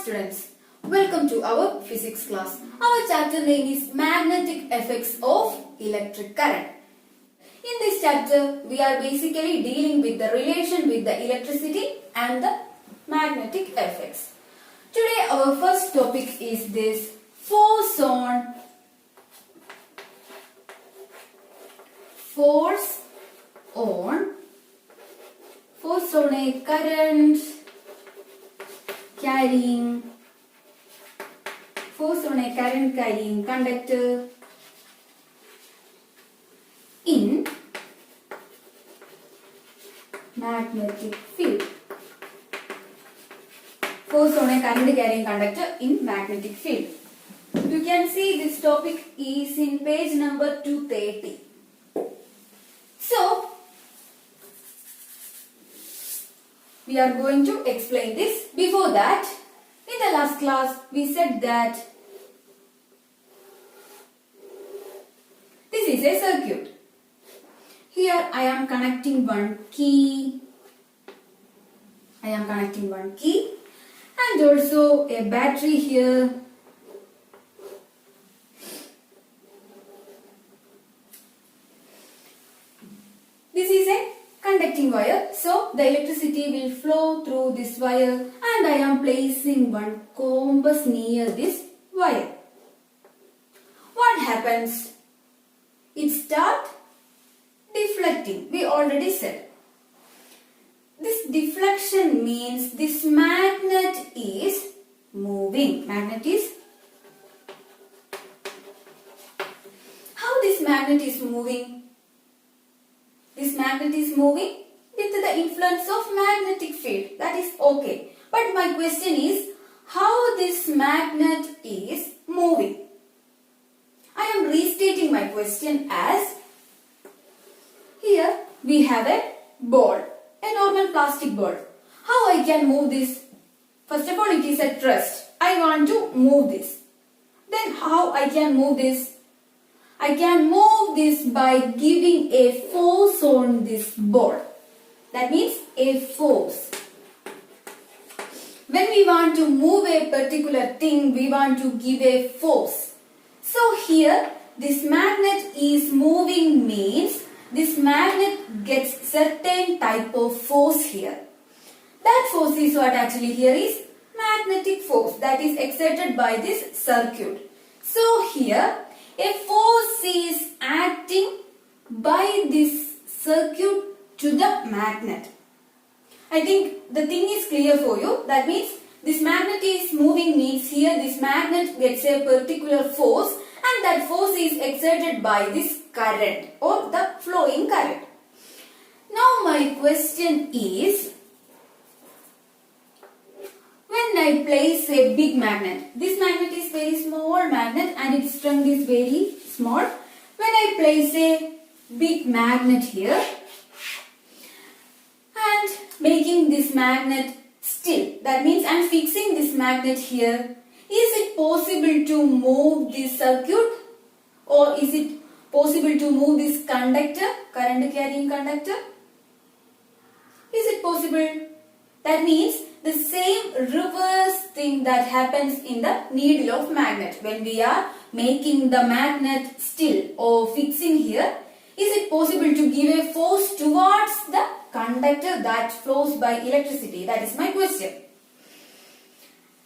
students, welcome to our physics class. Our chapter name is Magnetic Effects of Electric Current. In this chapter, we are basically dealing with the relation with the electricity and the magnetic effects. Today our first topic is this force on a current carrying conductor in magnetic field. Force on a current carrying conductor in magnetic field. You can see this topic is in page number 230. So, we are going to explain this. Before that, in the last class, we said that this is a circuit. Here I am connecting one key. And also a battery here. This is a conducting wire, so the electricity will flow through this wire, and I am placing one compass near this wire. What happens? It starts deflecting. We already said. This deflection means this magnet is moving. How this magnet is moving? This magnet is moving with the influence of magnetic field. That is okay. But my question is, how this magnet is moving? I am restating my question as, here we have a ball, a normal plastic ball. How I can move this? First of all, it is at rest. I want to move this. Then how I can move this? I can move this by giving a force on this ball. That means a force. When we want to move a particular thing, we want to give a force. So here, this magnet is moving means this magnet gets certain type of force here. That force is what actually here is magnetic force that is exerted by this circuit. So here, a force is acting by this circuit to the magnet. I think the thing is clear for you. That means this magnet is moving means here this magnet gets a particular force, and that force is exerted by this current or the flowing current. Now my question is, when I place a big magnet, this magnet is very small magnet and its strength is very small. When I place a big magnet here and making this magnet still, that means I am fixing this magnet here. Is it possible to move this circuit, or is it possible to move this conductor, current carrying conductor? Is it possible? That means the same reverse thing that happens in the needle of magnet. When we are making the magnet still or fixing here, is it possible to give a force towards the conductor that flows by electricity? That is my question.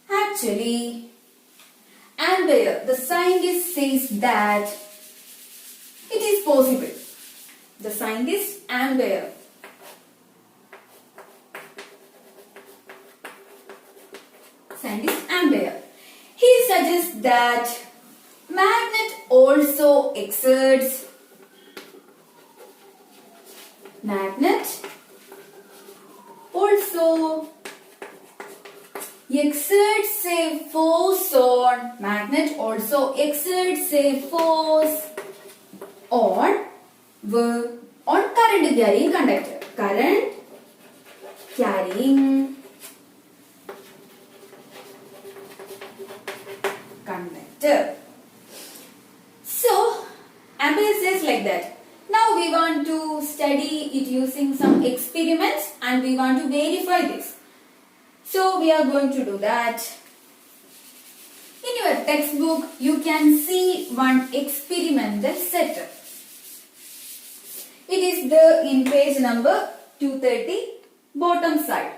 Actually, Ampere, the scientist, says that it is possible. The scientist Ampere. He suggests that magnet also exerts a force on current carrying conductor. Current carrying conductor. So, Ampere says like that. Now we want to study it using some experiments and we want to verify this. So we are going to do that. your textbook, you can see one experimental setup. It is there in page number 230, bottom side.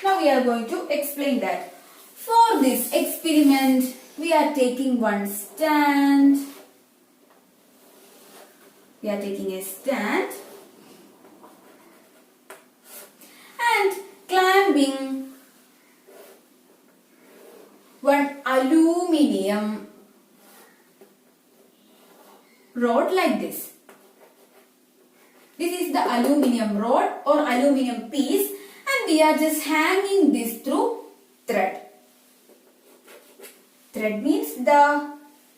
Now we are going to explain that. For this experiment, we are taking one stand. We are taking a stand and clamping one aluminium rod like this. This is the aluminium rod or aluminium piece, and we are just hanging this through thread. Thread means the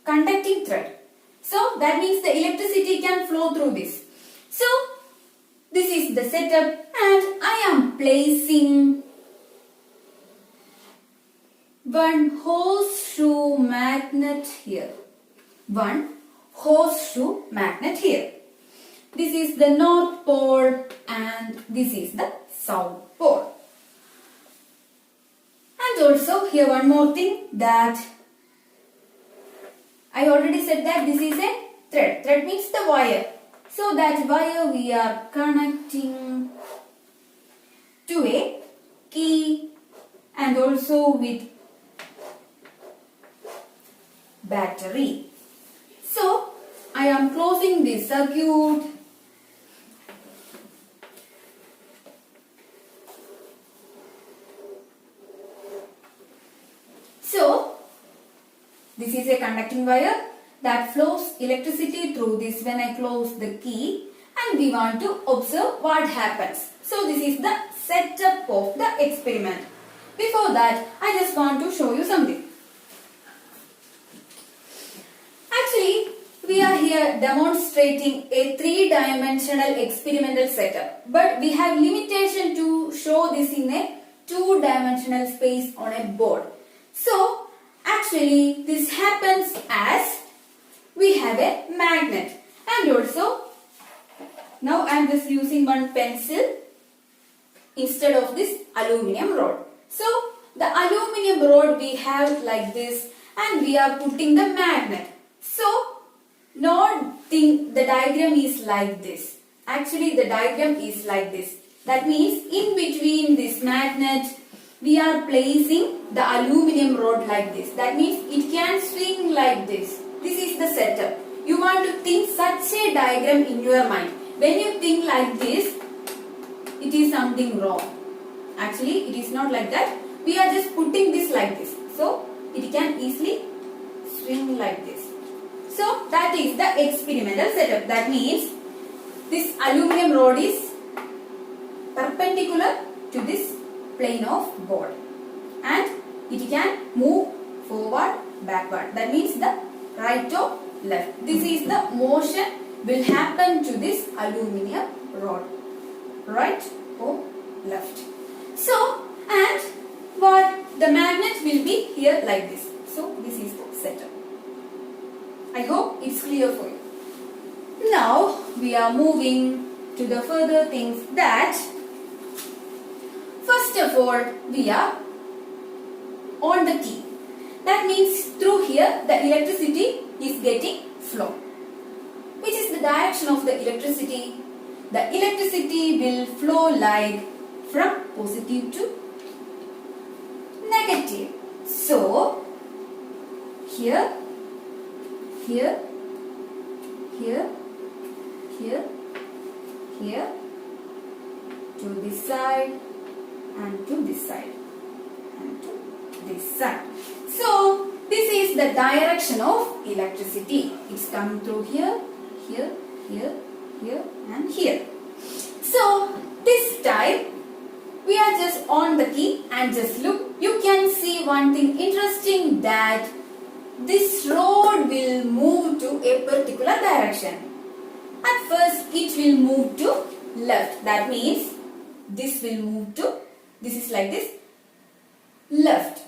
conducting thread. So that means the electricity can flow through this. So this is the setup, and I am placing one horseshoe magnet here. One horseshoe magnet here. This is the north pole and this is the south pole. And also here one more thing, that I already said that this is a thread. Thread means the wire. So that wire we are connecting to a key and also with battery. So I am closing this circuit. So this is a conducting wire that flows electricity through this when I close the key, and we want to observe what happens. So this is the setup of the experiment. Before that, I just want to show you something. Actually, we are here demonstrating a three-dimensional experimental setup, but we have limitation to show this in a two-dimensional space on a board. So actually this happens as we have a magnet, and also now I am just using one pencil instead of this aluminium rod. So the aluminium rod we have like this, and we are putting the magnet. So not think the diagram is like this. Actually the diagram is like this. That means in between this magnet we are placing the aluminium rod like this. That means it can swing like this. This is the setup. You want to think such a diagram in your mind. When you think like this, it is something wrong. Actually, it is not like that. We are just putting this like this. So, it can easily swing like this. So, that is the experimental setup. That means this aluminium rod is perpendicular to this plane of board, and it can move forward, backward. That means the right or left. This is the motion will happen to this aluminium rod, right or left. So, and what the magnet will be here like this. So this is the setup. I hope it's clear for you. Now we are moving to the further things, that first of all we are on the key. That means through here the electricity is getting flow. Which is the direction of the electricity? The electricity will flow like from positive to negative. So here, here, here, here, here, to this side and to this side and to this side. So this is the direction of electricity. It's coming through here, here, here, here and here. So this time we are just on the key and just look. You can see one thing interesting, that this rod will move to a particular direction. At first it will move to left. That means this will move to, this is like this, left.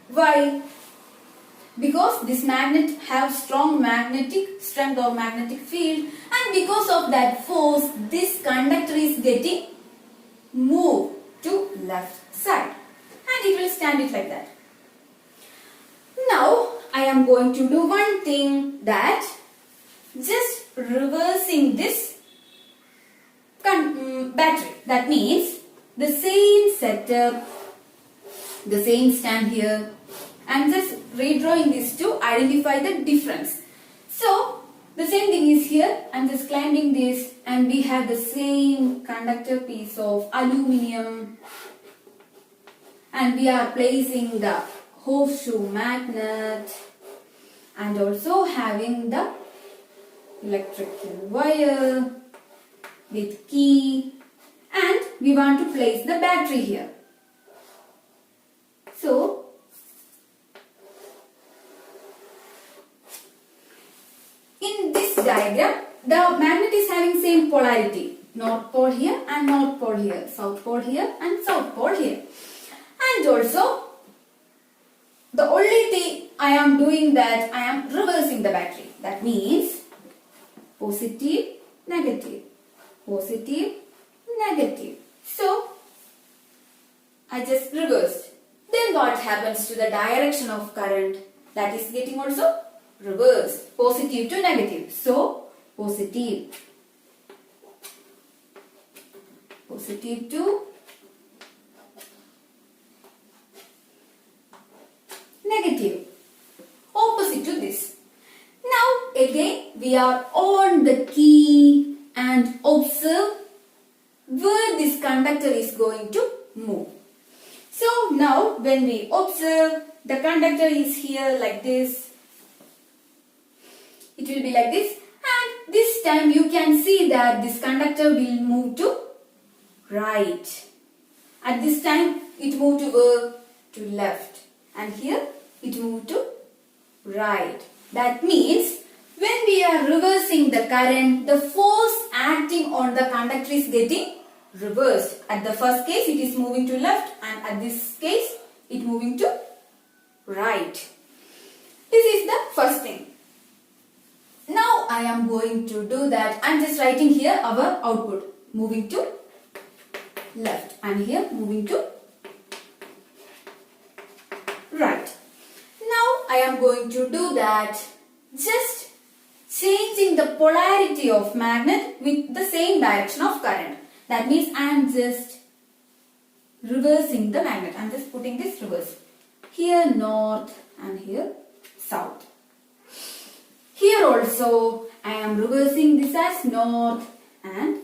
Why? Because this magnet have strong magnetic strength or magnetic field, and because of that force this conductor is getting moved to left side, and it will stand it like that. am going to do one thing, that just reversing this battery. That means the same setup, the same stand here, and just redrawing this to identify the difference. So the same thing is here. I'm just climbing this, and we have the same conductor piece of aluminium, and we are placing the horseshoe magnet and also having the electrical wire with key, and we want to place the battery here. So in this diagram, the magnet is having same polarity, north pole here and north pole here, south pole here and south pole here. And also, the only thing I am doing, that I am reversing the battery. That means positive, negative, positive, negative. So I just reversed. Then what happens to the direction of current? That is getting also reversed, positive to negative. So positive, positive to negative, opposite to this. Now again we are on the key and observe where this conductor is going to move. So now when we observe, the conductor is here like this. It will be like this, and this time you can see that this conductor will move to right. At this time it moved to where? To left, and here it moved to right. That means when we are reversing the current, the force acting on the conductor is getting reversed. At the first case it is moving to left, and at this case it moving to right. This is the first thing. Now I am going to do that. I am just writing here our output, moving to left, and here moving to right. Now I am going to do that, just changing the polarity of magnet with the same direction of current. That means I am just reversing the magnet. I am just putting this reverse. Here north and here south. Here also I am reversing this as north and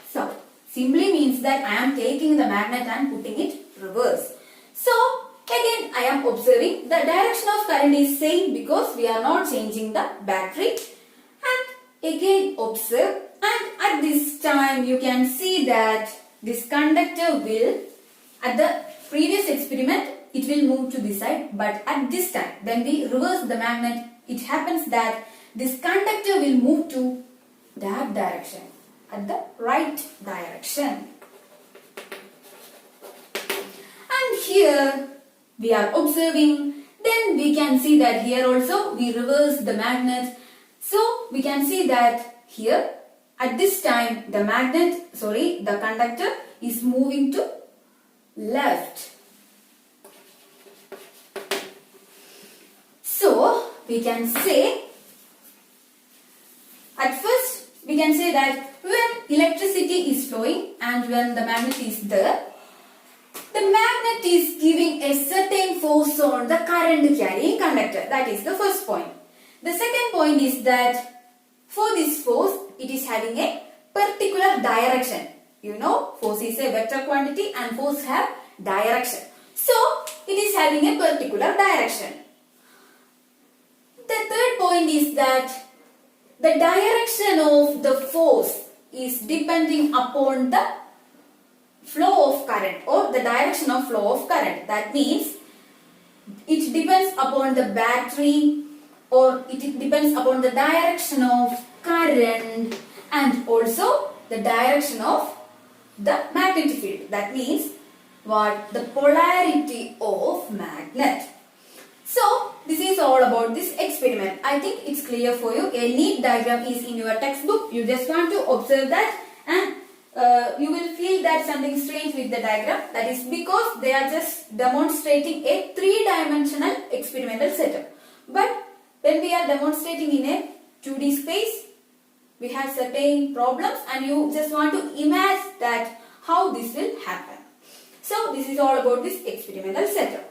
south. Simply means that I am taking the magnet and putting it reverse. So again I am observing the direction of current is same because we are not changing the battery. And again observe, and at this time you can see that this conductor will, at the previous experiment it will move to this side, but at this time when we reverse the magnet, it happens that this conductor will move to that direction, at the right direction. And here we are observing, then we can see that here also we reverse the magnet. So we can see that here at this time the conductor is moving to left. So we can say, at first we can say that when electricity is flowing and when the magnet is there, the magnet is giving a certain force on the current carrying conductor. That is the first point. The second point is that for this force, it is having a particular direction. You know, force is a vector quantity and force have direction. So, it is having a particular direction. The third point is that the direction of the force is depending upon the flow of current or the direction of flow of current. That means it depends upon the battery, or it depends upon the direction of current and also the direction of the magnetic field. That means what? The polarity of magnet. So this is all about this experiment. I think it's clear for you. A neat diagram is in your textbook. You just want to observe that, and you will feel that something strange with the diagram. That is because they are just demonstrating a three-dimensional experimental setup. But when we are demonstrating in a 2D space, we have certain problems and you just want to imagine that how this will happen. So this is all about this experimental setup.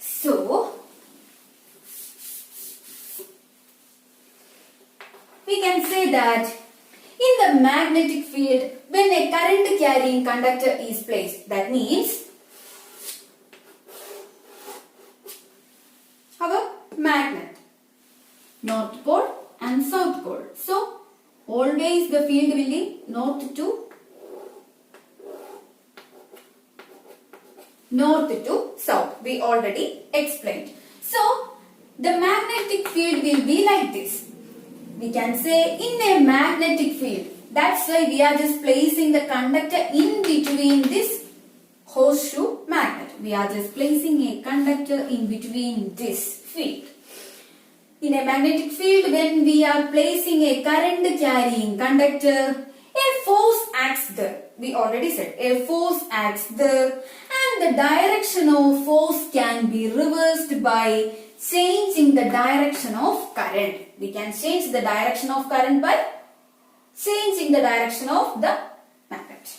So we can say that in the magnetic field, when a current carrying conductor is placed, that means our magnet, north pole and south pole. So always the field will be north to south. We already explained. So the magnetic field will be like this. We can say in a magnetic field. That's why we are just placing the conductor in between this horseshoe magnet. We are just placing a conductor in between this field. In a magnetic field, when we are placing a current carrying conductor, a force acts there. We already said a force acts there, and the direction of force can be reversed by changing the direction of current. We can change the direction of current by changing the direction of the magnet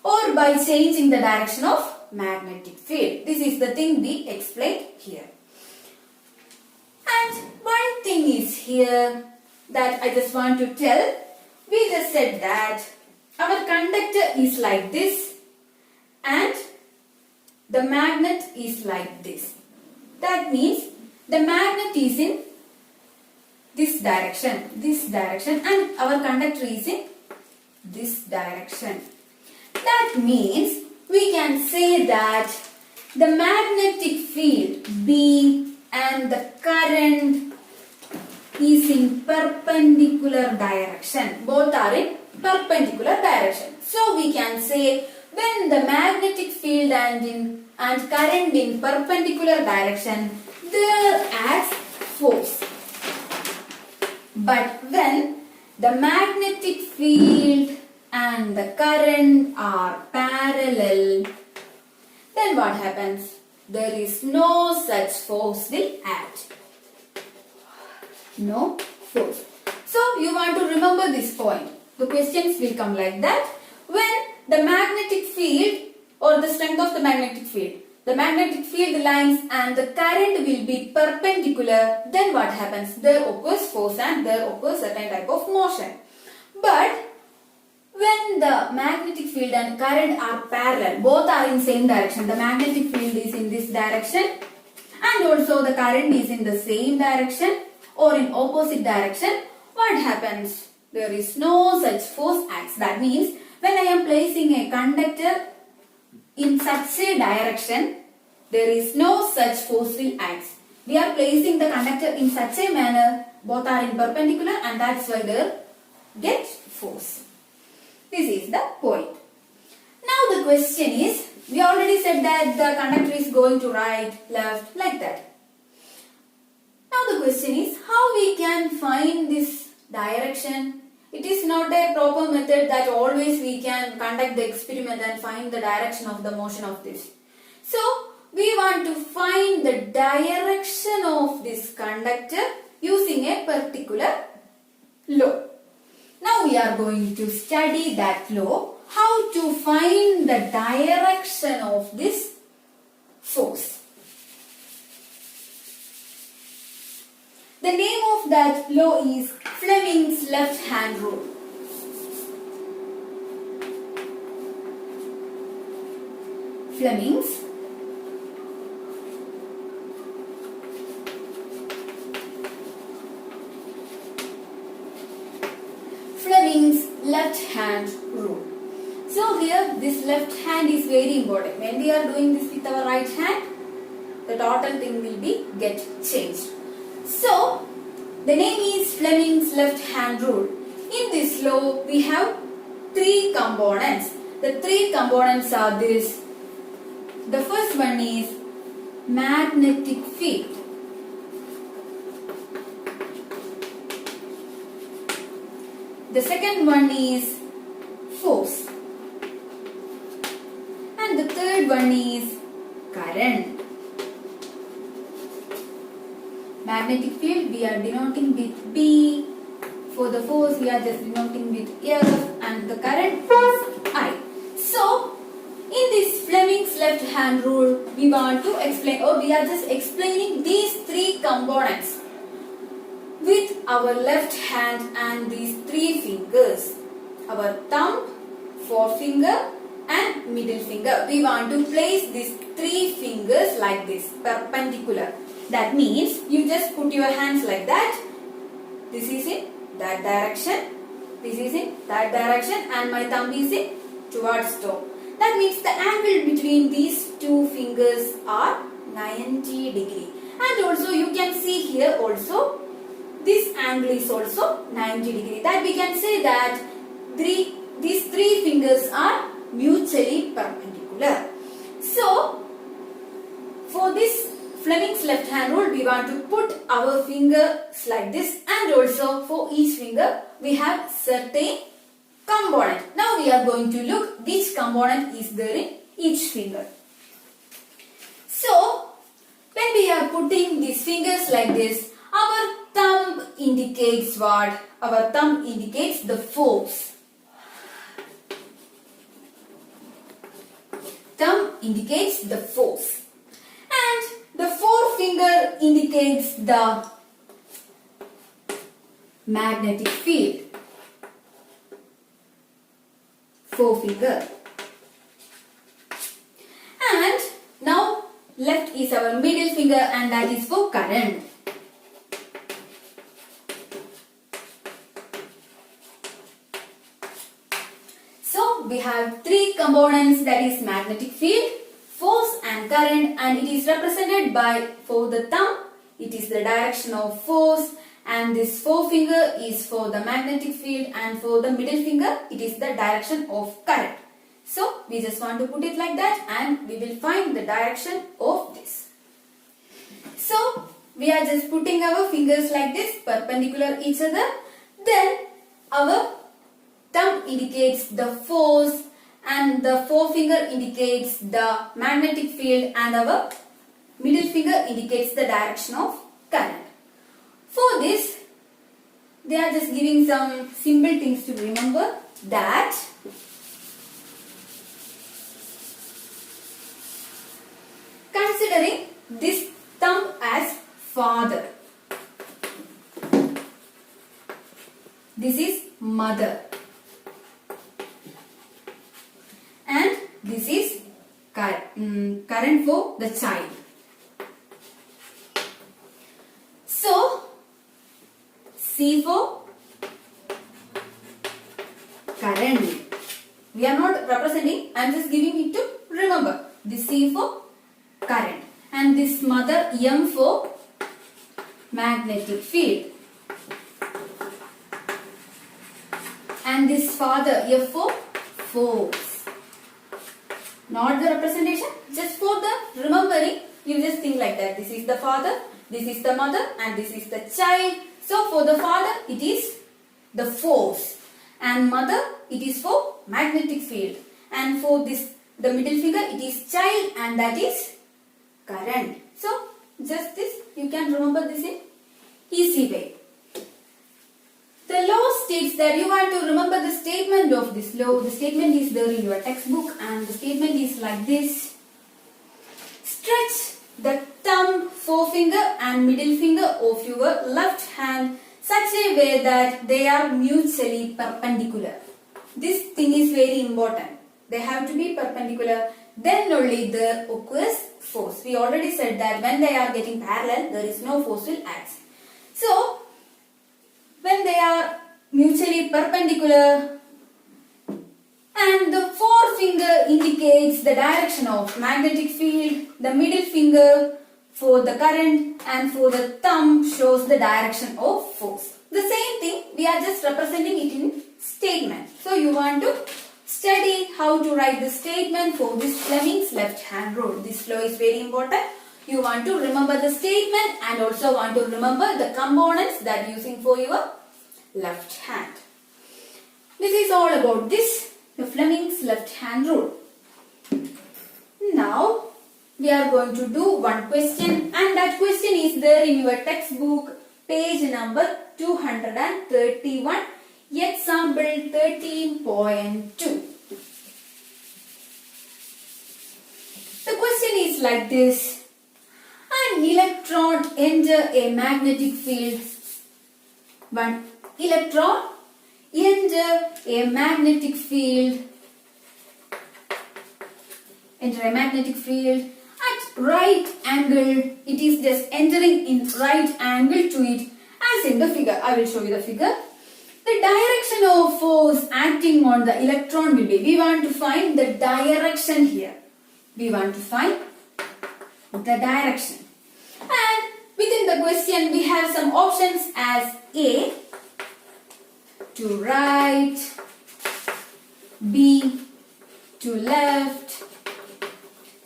or by changing the direction of magnetic field. This is the thing we explained here. And one thing is here that I just want to tell. We just said that our conductor is like this and the magnet is like this. That means the magnet is in this direction and our conductor is in this direction. That means we can say that the magnetic field B and the current is in perpendicular direction. Both are in perpendicular direction. So we can say when the magnetic field and current in perpendicular direction, there acts force. But when the magnetic field and the current are parallel, then what happens? There is no such force will act. No force. So you want to remember this point. The questions will come like that. When the magnetic field or the strength of the magnetic field lines and the current will be perpendicular, then what happens? There occurs force and there occurs certain type of motion. But when the magnetic field and current are parallel, both are in same direction. The magnetic field is in this direction and also the current is in the same direction or in opposite direction. What happens? There is no such force acts. That means when I am placing a conductor in such a direction, there is no such force will act. We are placing the conductor in such a manner, both are in perpendicular and that's why there gets force. This is the point. Now the question is, we already said that the conductor is going to right, left, like that. Now the question is, how we can find this direction? It is not a proper method that always we can conduct the experiment and find the direction of the motion of this. So we want to find the direction of this conductor using a particular law. Now we are going to study that law, how to find the direction of this force. The name of that law is Fleming's left hand rule. Fleming's left hand rule. So here this left hand is very important. When we are doing this with our right hand, the total thing will be get changed. So the name is Fleming's left hand rule. In this law we have three components. The three components are this. The first one is magnetic field. The second one is force. And the third one is current. Magnetic field we are denoting with B. For the force we are just denoting with F, and the current is I. So in this Fleming's left hand rule we want to explain, or we are just explaining these three components with our left hand and these three fingers. Our thumb, forefinger and middle finger. We want to place these three fingers like this, perpendicular. That means you just put your hands like that. This is in that direction. This is in that direction, and my thumb is in towards top. That means the angle between these two fingers are 90 degree. And also you can see here also this angle is also 90 degree. That we can say that these three fingers are mutually perpendicular. So for this Fleming's left hand rule we want to put our fingers like this, and also for each finger we have certain component. Now we are going to look which component is there in each finger. So when we are putting these fingers like this, our thumb indicates what? Our thumb indicates the force. Thumb indicates the force. And the forefinger indicates the magnetic field. Forefinger. And now left is our middle finger, and that is for current. So we have three components, that is magnetic field, force and current, and it is represented by, for the thumb it is the direction of force, and this forefinger is for the magnetic field, and for the middle finger it is the direction of current. So we just want to put it like that, and we will find the direction of this. So we are just putting our fingers like this, perpendicular each other. Then our thumb indicates the force, and the forefinger indicates the magnetic field, and our middle finger indicates the direction of current. For this, they are just giving some simple things to remember, that considering this thumb as father, this is mother, and this is current for the child. So C for current. We are not representing, I am just giving it to remember. This C for current, and this mother M for magnetic field, and this father F for force. Not the representation, just for the remembering, you just think like that. This is the father, this is the mother, and this is the child. So for the father it is the force, and mother it is for magnetic field, and for this the middle finger it is child, and that is current. So just this, you can remember this in easy way. The law states that you want to remember the statement of this law. The statement is there in your textbook, and the statement is like this. Stretch the thumb, forefinger and middle finger of your left hand such a way that they are mutually perpendicular. This thing is very important. They have to be perpendicular. Then only there occurs force. We already said that when they are getting parallel, there is no force will act. So when they are mutually perpendicular, and the forefinger indicates the direction of magnetic field, the middle finger for the current, and for the thumb shows the direction of force. The same thing, we are just representing it in statement. So you want to study how to write the statement for this Fleming's left hand rule. This law is very important. You want to remember the statement and also want to remember the components that using for your left hand. This is all about this, the Fleming's left-hand rule. Now, we are going to do one question, and that question is there in your textbook, page number 231, example 13.2. The question is like this. An electron enter a magnetic field. One electron enter a magnetic field. Enter a magnetic field at right angle. It is just entering in right angle to it, as in the figure. I will show you the figure. The direction of force acting on the electron will be. We want to find the direction here. We want to find the direction. And within the question we have some options as A, to right, B, to left,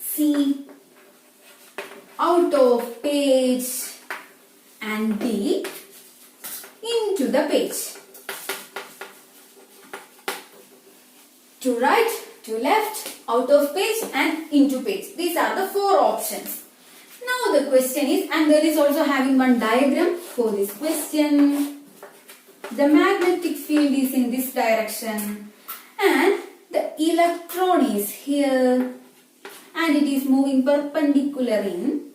C, out of page, and D, into the page. To right, to left, out of page and into page. These are the four options. Now the question is, and there is also having one diagram for this question. The magnetic field is in this direction and the electron is here and it is moving perpendicular in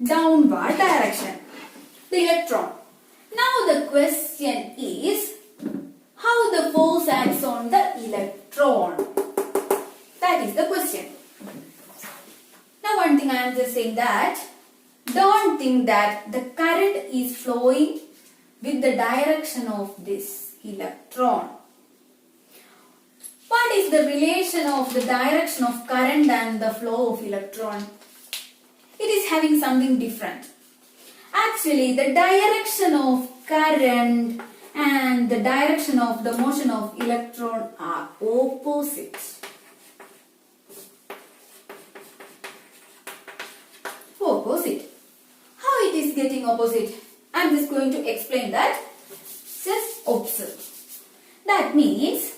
downward direction. The electron. Now the question is, how the force acts on the electron? That is the question. Now one thing I am just saying that, don't think that the current is flowing with the direction of this electron. What is the relation of the direction of current and the flow of electron? It is having something different. Actually, the direction of current and the direction of the motion of electron are opposite. Opposite. How it is getting opposite? I am just going to explain that. Just observe. That means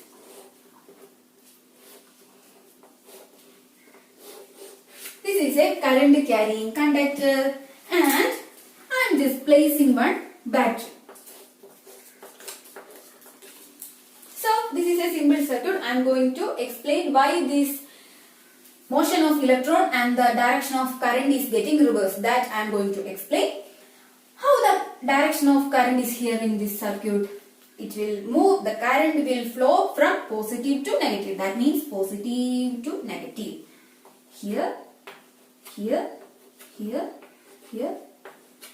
this is a current carrying conductor and I am just placing one battery. So this is a simple circuit. I am going to explain why this motion of electron and the direction of current is getting reversed. That I am going to explain. How the direction of current is here in this circuit. It will move, the current will flow from positive to negative. That means positive to negative. Here, here, here, here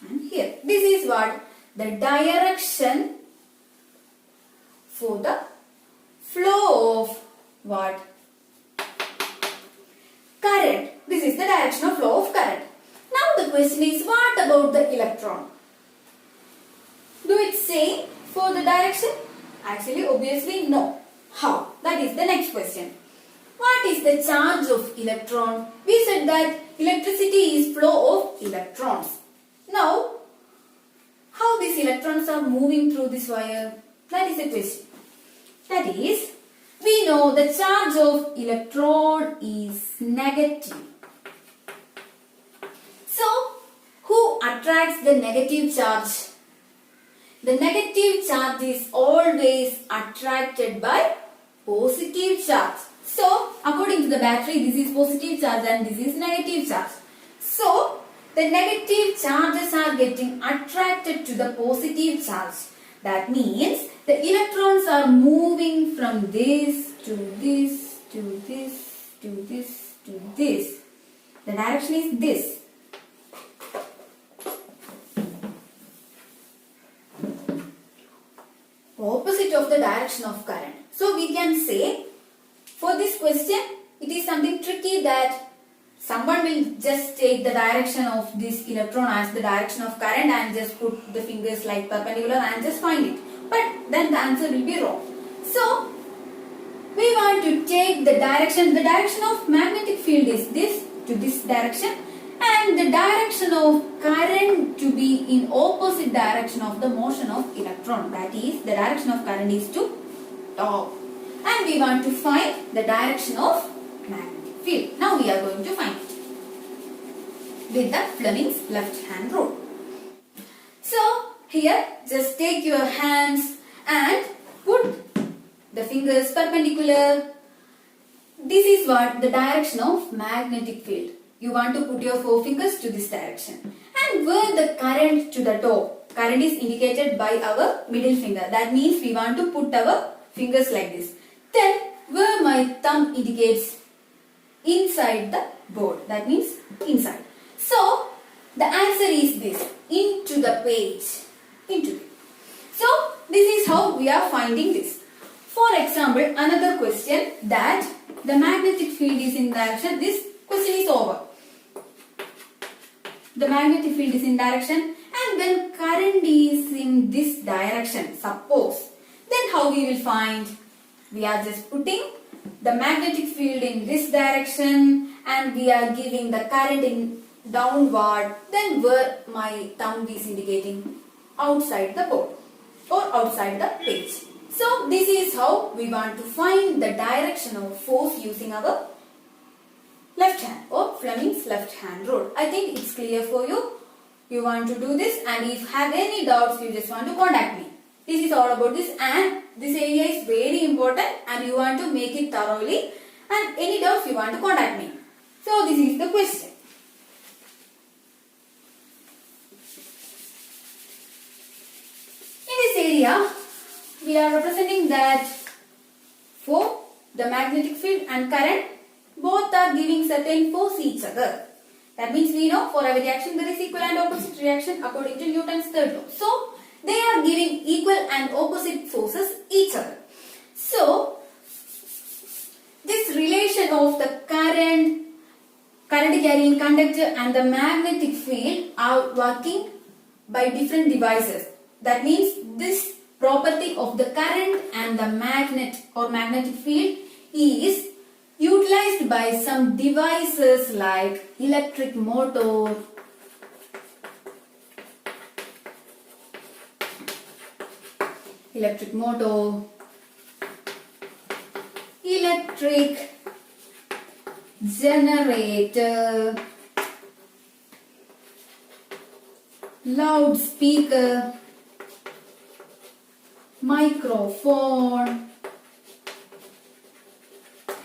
and here. This is what the direction for the flow of what? Current. This is the direction of flow of current. Now the question is, what about the electron? Do it same for the direction? Actually, obviously no. How? That is the next question. What is the charge of electron? We said that electricity is flow of electrons. Now, how these electrons are moving through this wire? That is the question. That is, we know the charge of electron is negative. So, who attracts the negative charge? The negative charge is always attracted by positive charge. So, according to the battery, this is positive charge and this is negative charge. So, the negative charges are getting attracted to the positive charge. That means the electrons are moving from this to this to this to this to this. The direction is this. Opposite of the direction of current. So we can say, for this question, it is something tricky that someone will just take the direction of this electron as the direction of current and just put the fingers like perpendicular and just find it. But then the answer will be wrong. So, we want to take the direction of magnetic field is this to this direction and the direction of current to be in opposite direction of the motion of electron. That is, the direction of current is to top. And we want to find the direction of magnetic field. Now we are going to find it with the Fleming's left hand rule. So here just take your hands and put the fingers perpendicular. This is what the direction of magnetic field. You want to put your forefingers to this direction and where the current to the top. Current is indicated by our middle finger. That means we want to put our fingers like this. Then where my thumb indicates inside the board. That means inside. So the answer is this, into the page. Into it. So this is how we are finding this. For example, another question that the magnetic field is in direction. This question is over. The magnetic field is in direction and when current is in this direction, suppose, then how we will find? We are just putting the magnetic field in this direction and we are giving the current in downward, then where my thumb is indicating outside the board or outside the page. So this is how we want to find the direction of force using our left hand or Fleming's left hand rule. I think it's clear for you. You want to do this and if you have any doubts you just want to contact me. This is all about this and this area is very important and you want to make it thoroughly and any doubts you want to contact me. So this is the question. In this area we are representing that for the magnetic field and current both are giving certain force each other. That means we know for every reaction there is equal and opposite reaction according to Newton's third law. So they are giving equal and opposite forces each other. So this relation of the current carrying conductor and the magnetic field are working by different devices. That means this property of the current and the magnet or magnetic field is utilized by some devices like electric motor, electric generator, loudspeaker, microphone,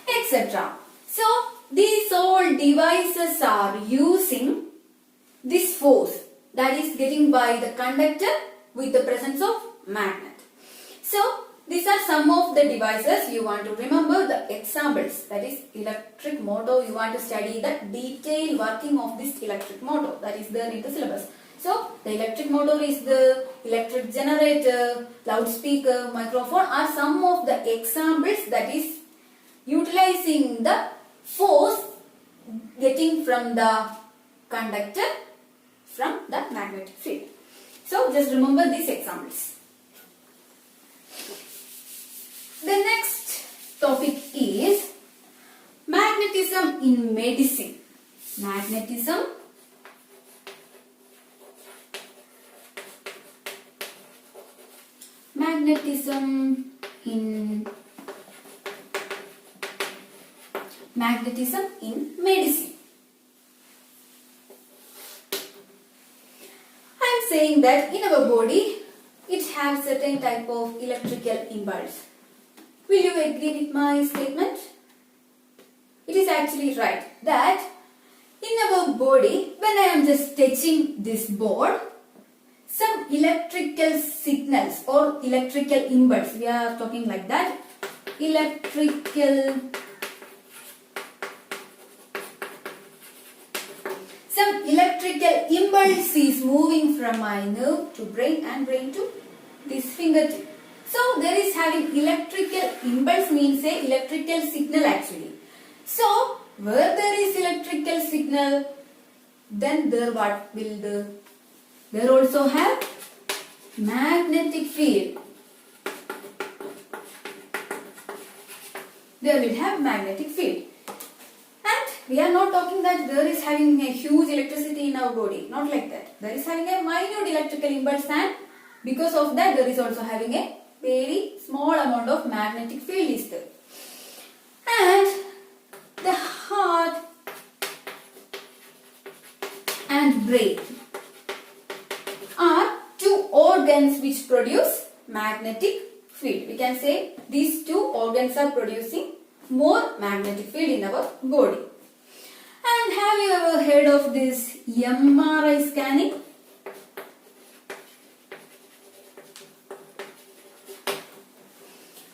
etc. So these all devices are using this force that is getting by the conductor with the presence of magnet. So these are some of the devices. You want to remember the examples. That is electric motor. You want to study the detailed working of this electric motor. That is there in the syllabus. So the electric motor is the electric generator, loudspeaker, microphone are some of the examples that is utilizing the force getting from the conductor from the magnetic field. So just remember these examples. The next topic is magnetism in medicine. Magnetism in medicine. I am saying that in our body it has certain type of electrical impulse. Will you agree with my statement? It is actually right that in our body, when I am just touching this board, some electrical signals or electrical impulse, we are talking like that, some electrical impulse is moving from my nerve to brain and brain to this fingertip. So there is having electrical impulse means a electrical signal actually. So where there is electrical signal, then there what will there also have magnetic field. There will have magnetic field. And we are not talking that there is having a huge electricity in our body. Not like that. There is having a minute electrical impulse and because of that there is also having a very small amount of magnetic field is there. And the heart and brain are two organs which produce magnetic field. We can say these two organs are producing more magnetic field in our body. And have you ever heard of this MRI scanning?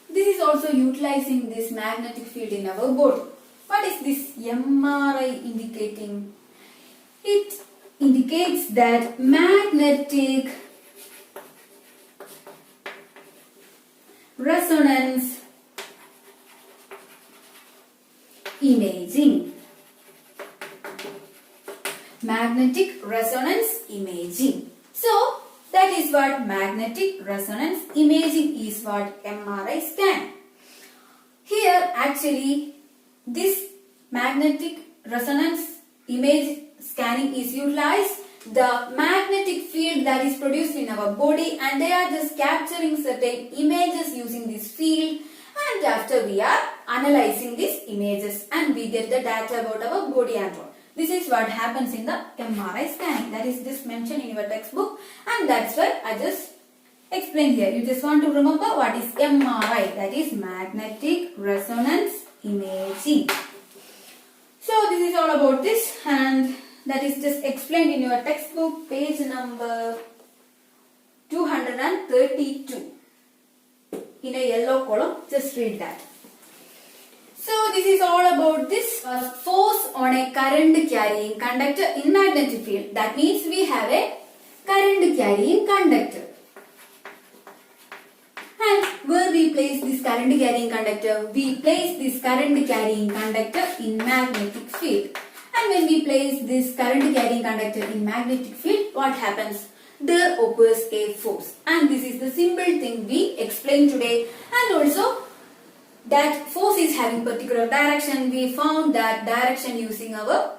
This is also utilizing this magnetic field in our body. What is this MRI indicating? It indicates that magnetic resonance imaging. Magnetic resonance imaging. So, that is what magnetic resonance imaging is, what MRI scan. Here actually this magnetic resonance image scanning is utilized the magnetic field that is produced in our body, and they are just capturing certain images using this field, and after we are analyzing these images and we get the data about our body and all. This is what happens in the MRI scanning. That is just mentioned in your textbook, and that's why I just explained here. You just want to remember what is MRI, that is magnetic resonance imaging. So this is all about this, and that is just explained in your textbook, page number 232. In a yellow column, just read that. So this is all about this force on a current carrying conductor in magnetic field. That means we have a current carrying conductor. And where we place this current carrying conductor? We place this current carrying conductor in magnetic field. And when we place this current carrying conductor in magnetic field, what happens? There occurs a force. And this is the simple thing we explained today. And also that force is having particular direction. We found that direction using our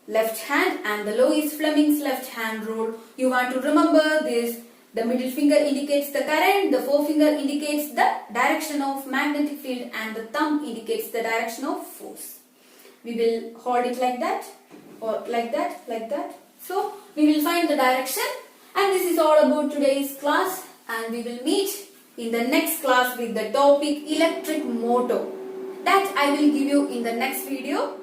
left hand, and the law is Fleming's left hand rule. You want to remember this. The middle finger indicates the current, the forefinger indicates the direction of magnetic field, and the thumb indicates the direction of force. We will hold it like that, or like that, like that. So we will find the direction, and this is all about today's class, and we will meet in the next class with the topic electric motor. That I will give you in the next video.